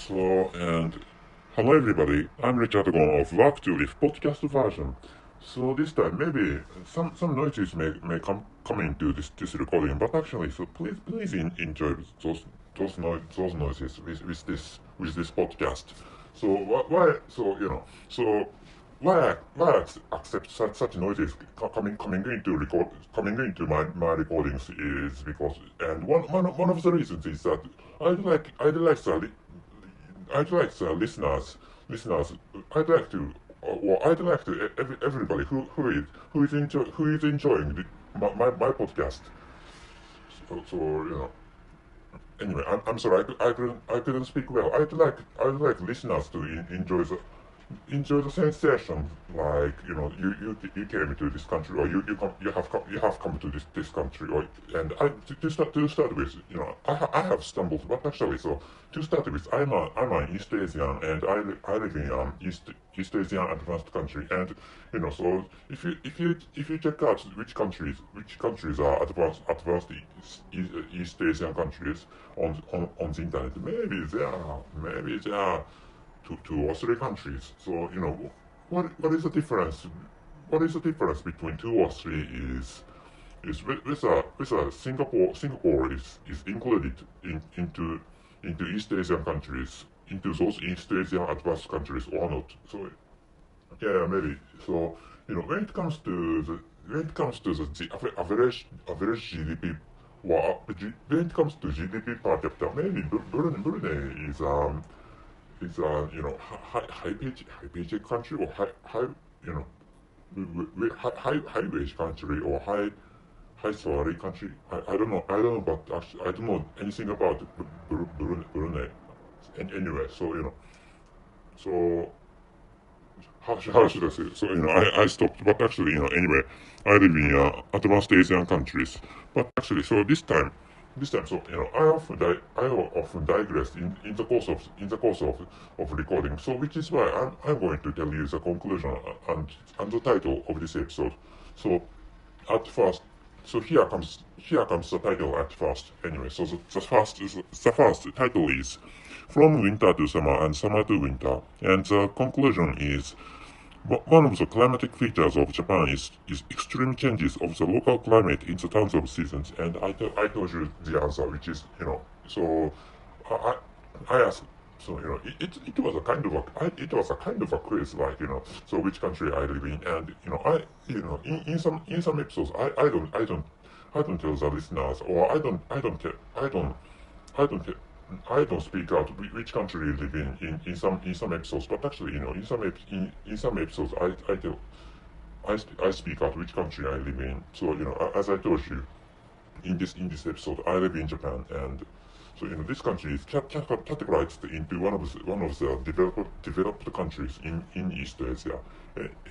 And hello everybody, I'm Richard Gon of Rock to Live podcast version. So this time maybe some noises may come into this recording, but actually so please enjoy those noises with this podcast. So why so you know so why accept such noises coming into my recordings is because, and one of the reasons is that I'd like listeners, I'd like to, I'd like to everybody who is enjoying my podcast. So anyway, I'm sorry, I couldn't speak well. I'd like listeners to enjoy the sensation, like you came to this country, or you have come to this country, or and to start with, I have stumbled, but actually, so to start with, I'm an East Asian, and I live in East Asian advanced country, and so if you check out which countries are advanced East Asian countries on the internet, maybe there are two or three countries. So what is the difference? What is the difference between two or three is with Singapore is included into East Asian countries, into those East Asian advanced countries or not. So yeah, maybe. So when it comes to the average GDP, when it comes to GDP per capita, maybe Brunei is high paycheck country, or high you know high wage country, or high salary country. I don't know, but actually I don't know anything about Brunei. And anyway, so so how should I say it? So I stopped, but actually anyway, I live in advanced Asian countries, but actually so this time, so I often digress in the course of recording. So which is why I'm going to tell you the conclusion and the title of this episode. So at first, so here comes the title at first. Anyway, so the first title is From Winter to Summer and Summer to Winter, and the conclusion is one of the climatic features of Japan is extreme changes of the local climate in the terms of seasons. And I told you the answer, which is so I I asked. So it was a kind of a quiz, like so which country I live in. And in some episodes I don't tell the listeners, or I don't I don't speak out which country you live in some episodes, but actually, in some episodes, I speak out which country I live in. So as I told you in this episode, I live in Japan, and so this country is categorized into one of the developed countries in East Asia.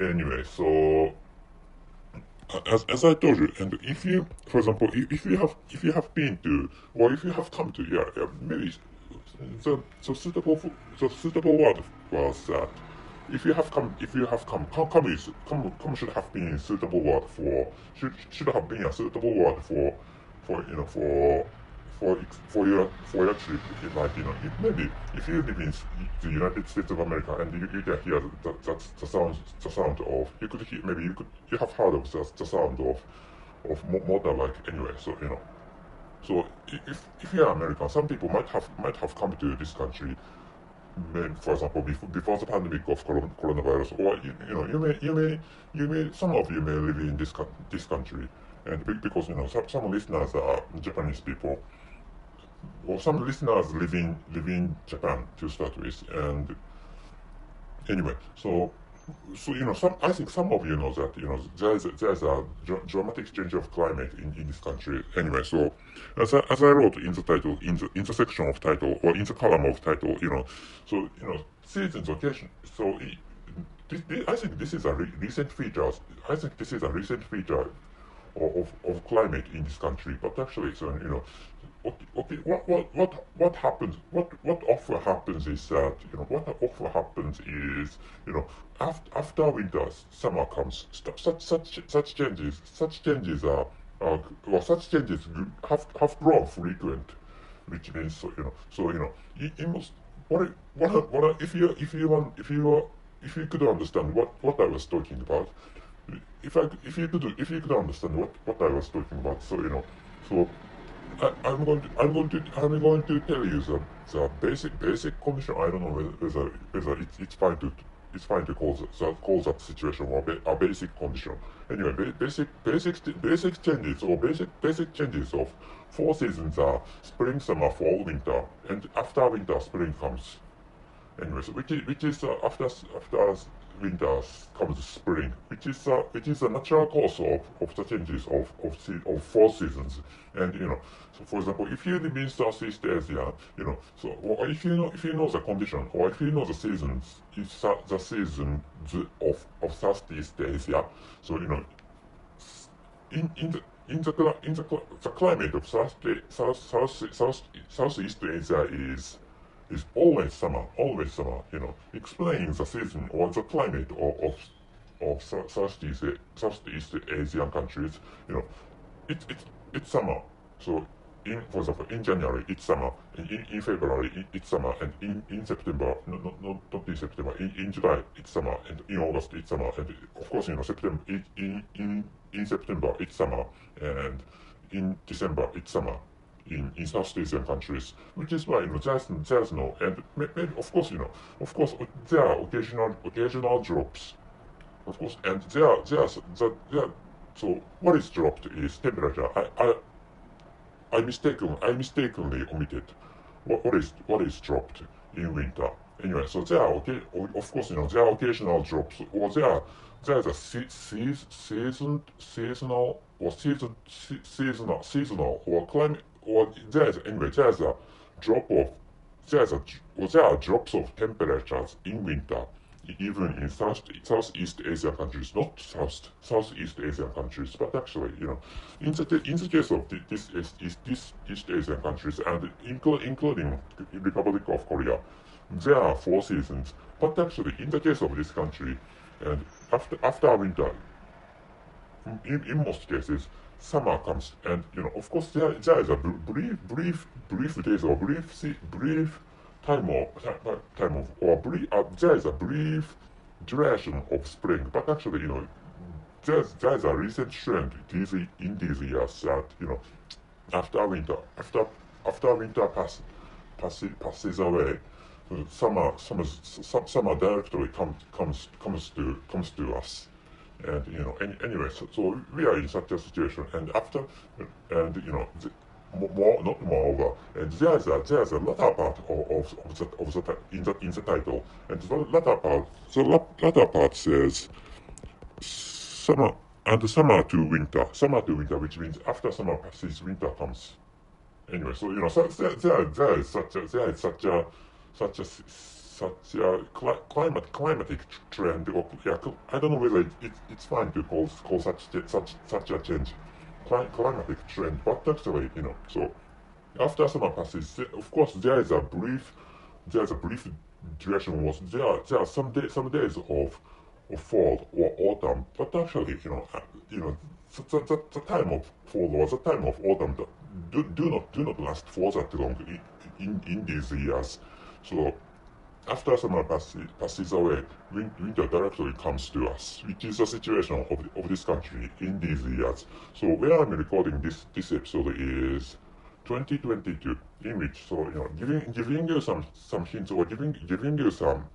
Anyway, so as I told you, and if you, for example, if you have been to, or if you have come to, maybe the suitable word was that come should have been a suitable word should have been a suitable word for you know for your trip. Like maybe if you live in the United States of America, and you can hear that's the sound of, you could hear, maybe you have heard of the sound of motorbike. Anyway, so so if you are American, some people might have come to this country, maybe, for example, before the pandemic of coronavirus, or you may some of you may live in this country, and because some listeners are Japanese people, or some listeners live in Japan to start with. And anyway, I think some of you know that there's a dramatic change of climate in this country. Anyway, so as I wrote in the title, in the section of title, or in the column of title, so seasons occasion. So I think this is a recent feature. I think this is a recent feature of climate in this country. But actually, so okay, what happens? What often happens is that what often happens is after winter, summer comes. Such changes such changes have grown frequent, which means in most if you could understand what I was talking about, if you could understand what I was talking about, so I'm going to tell you the basic condition. I don't know whether it's fine to call that situation a basic condition. Anyway, basic changes or basic changes of four seasons are spring, summer, fall, winter, and after winter, spring comes. Anyways, which is after winter comes spring, which is a natural course of the changes of four seasons. And so for example, if you live in Southeast Asia, or if you know the condition, or if you know the seasons, it's the seasons of Southeast Asia. So the climate of Southeast Asia is always summer, explaining the season or the climate of Southeast Asian countries. It's summer. So for example, in January it's summer, in February it's summer, and in September, not in September, in July it's summer, and in August it's summer, and of course September in September it's summer, and in December it's summer in South Asian countries, which is why there's no, and maybe of course there are occasional drops, of course, and so what is dropped is temperature. I mistakenly omitted what is dropped in winter. Anyway, so there are of course there are occasional drops, or there's a seasonal or climate, or there's a drop of there are drops of temperatures in winter, even in Southeast Asian countries, not Southeast Asian countries, but actually, in the case of this East Asian countries, and including Republic of Korea, there are four seasons. But actually, in the case of this country, and after winter, in most cases, summer comes, and of course there is a brief days, or brief time of, or there is a brief duration of spring. But actually, there's a recent trend in these years that after winter passes away, summer directly comes to us. And anyway, so we are in such a situation, and moreover, and there's a latter part in the title, and the latter part says summer to winter, which means after summer passes, winter comes. Anyway, so there is such a climatic trend, or I don't know whether it's fine to call such a change climatic trend, but actually, so after summer passes, of course there is a brief duration. Was there are some days of fall or autumn, but actually, the time of fall or the time of autumn do not last for that long in these years. So after summer passes away, winter directly comes to us, which is the situation of this country in these years. So where I'm recording this episode is 2022, in which, so giving you some hints, or giving you some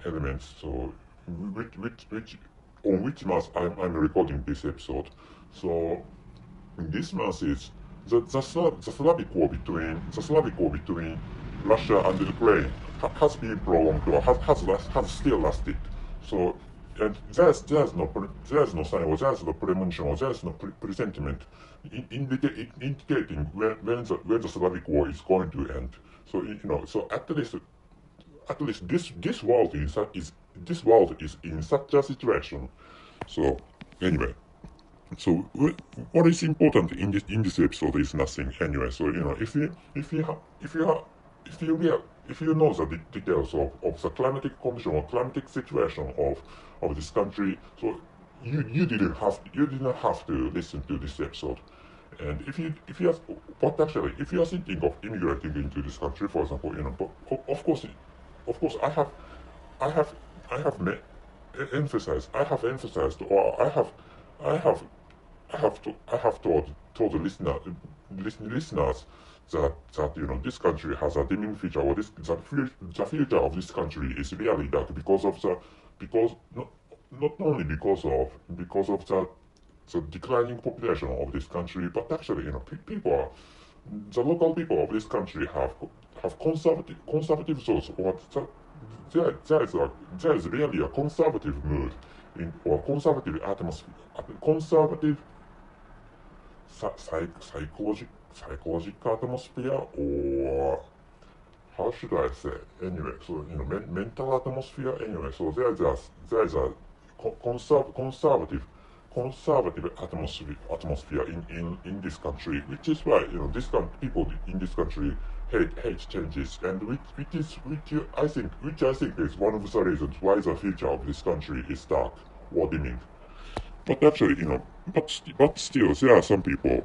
elements. So on which month I'm recording this episode. So this month is the Slavic war between Russia and Ukraine has been prolonged, or has still lasted. So, and there's no sign, or there's no premonition, or there's no presentiment indicating when the Slavic war is going to end. So so at least this world is in such a situation. So anyway. So what is important in this episode is nothing anyway. So if you know the details of the climatic condition or climatic situation of this country, so you didn't have to listen to this episode. And if you are, but actually, if you are thinking of immigrating into this country, for example, but of course, I have, I have I have emphasized, or I have, I have told the listeners that this country has a dimming future, or the future of this country is really dark because of because not only because of the declining population of this country, but actually people, the local people of this country have conservative thoughts, or there is really a conservative mood or conservative atmosphere, conservative psychological atmosphere, or how should I say? Anyway, so mental atmosphere. Anyway, so there is a conservative atmosphere in this country, which is why people in this country hate changes, and which I think is one of the reasons why the future of this country is dark or dimming. But actually, but still, there are some people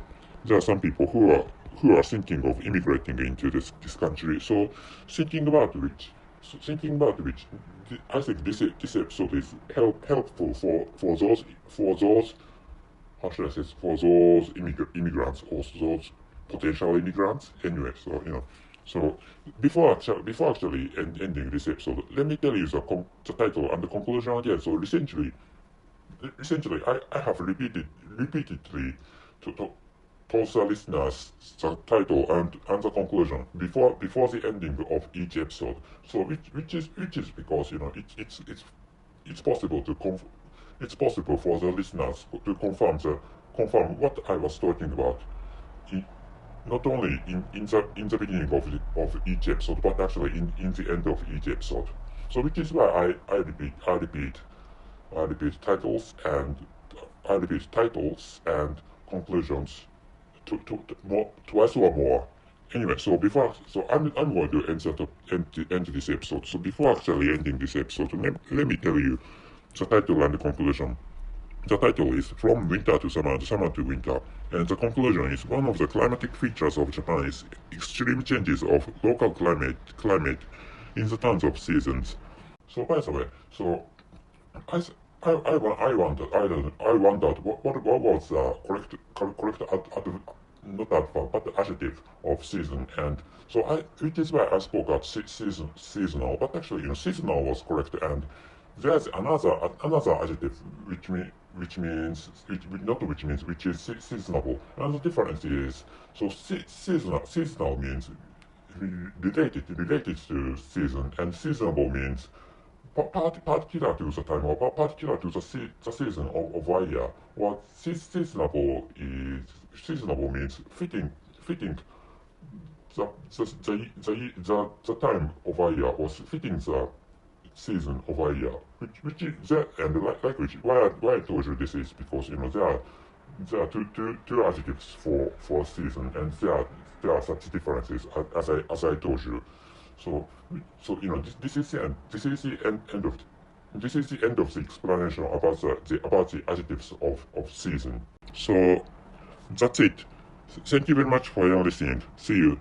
who are thinking of immigrating into this country. So thinking about which, I think this episode is helpful for those how should I say, for those immigrants, or those potential immigrants. Anyway, so so before actually ending this episode, let me tell you the title and the conclusion again. So essentially, I have repeatedly told the listeners the title and the conclusion before the ending of each episode. So which is because it's possible it's possible for the listeners to confirm what I was talking about, not only in the beginning of each episode, but actually in the end of each episode. So which is why I repeat titles and conclusions twice or more. Anyway, so I'm going to end this episode. So before actually ending this episode, let me tell you the title and the conclusion. The title is From Winter to Summer, Summer to Winter, and the conclusion is one of the climatic features of Japan is extreme changes of local climate in the terms of seasons. So by the way, so I wondered what was the not adverb, but the adjective of season, and so it is why I spoke about seasonal, but actually seasonal was correct, and there's another adjective which is seasonable, and the difference is so seasonal means related to season, and seasonable means particular to the time, or particular to the season of a year. What seasonable means fitting the time of a year, or fitting the season of a year, which is that, and like which why I told you this is because there are two adjectives for season, and there are such differences as I told you. So this is the end of the explanation about the adjectives of season. So that's it. Thank you very much for your listening. See you.